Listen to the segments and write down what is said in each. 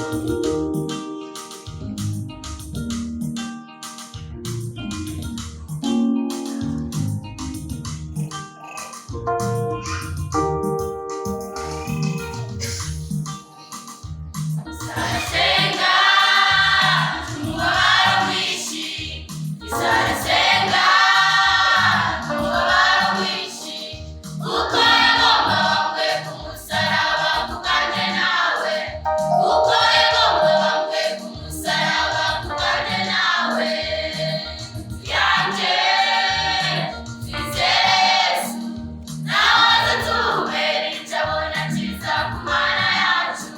Yasenganye umubabaro mwinshi, yasenganye umubabaro mwinshi, kuko yagomba bamwe ku musaraba kubwanjye nawe, kuko yagomba bamwe ku musaraba kubwanjye nawe. Yanjye twizere Yesu, nawe azatubera icyo abona cyiza ku Mana yacu,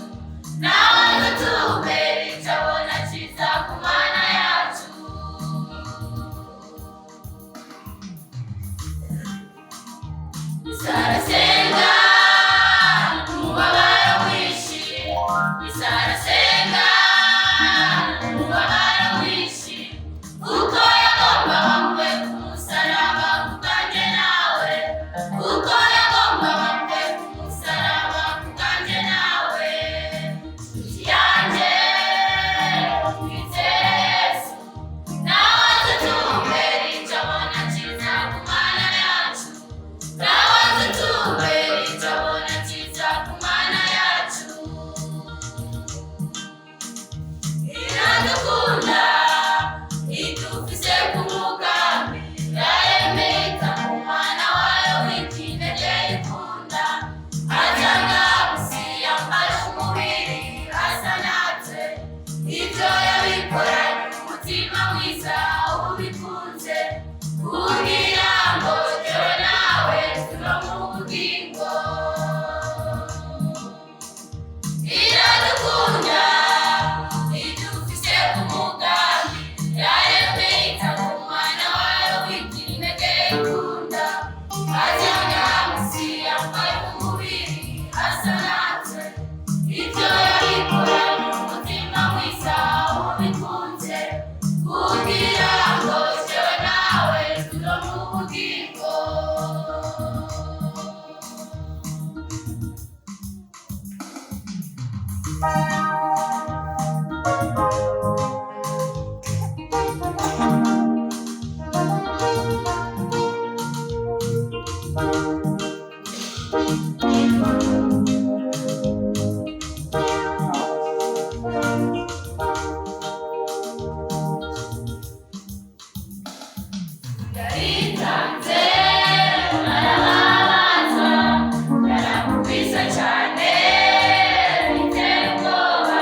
nawe azatubera icyo abona cyiza ku Mana yacu. Iradukunda idufise ku mugambi, yaremeka ku Mwana wayo w'ikinege ikunda, azanga gusi yambara umubiri asa natwe, ibyo yabikoranye umutima mwiza ubikunze, kugira ngo jyewe nawe tuba mu bugingo. Iradukunda idufise ku mugambi, yaremeka ku Mwana wayo w'ikinege ikunda, azanga gusi yambara umubiri asa natwe, ibyo yabikoranye umutima mwiza ubikunze, kugira ngo jyewe nawe tuba mu bugingo. Yaritanze arababaza, yaramukubise cyane biteye ubwoba,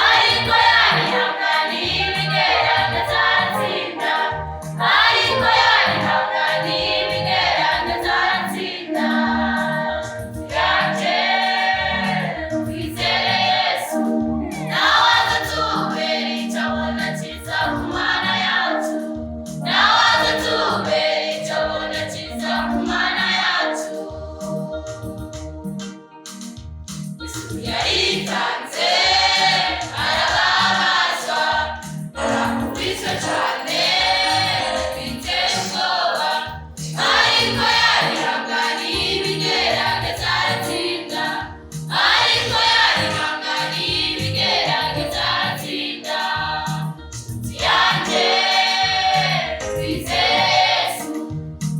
ariko yarihanganiye ibigerageza aratsinda, ariko yarihanganiye ibigerageza aratsinda. Yanjye twizere Yesu, nawe azatubera icyo abona cyiza ku Mana yacu, nawe azatubera icyo abona cyiza ku Mana yacu. Yesu yaritanze arababazwa, yarakubiswe cyane biteye ubwoba, ariko yarihanganiye ibigerageza aratsinda, ariko yarihanganiye ibigerageza aratsinda. Yanjye twizere Yesu,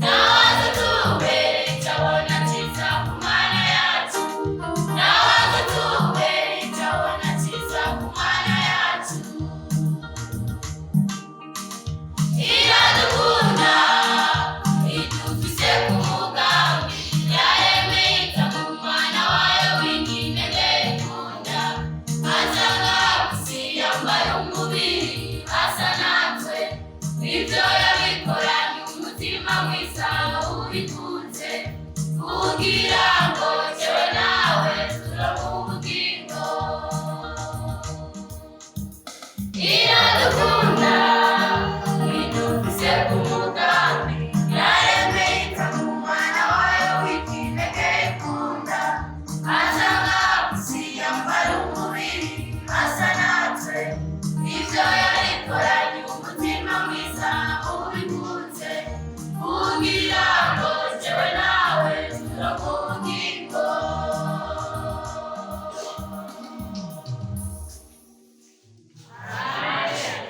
nawe azatubera icyo abona cyiza ku Mana yacu, nawe azatubera icyo abona cyiza ku Mana yacu. Iradukunda idufise ku mugambi, yaremeka ku Mwana wayo w'ikinege ikunda, azanga gusi yambara umubiri asa natwe, ibyo yabikoranye umutima mwiza ubikunze, kugira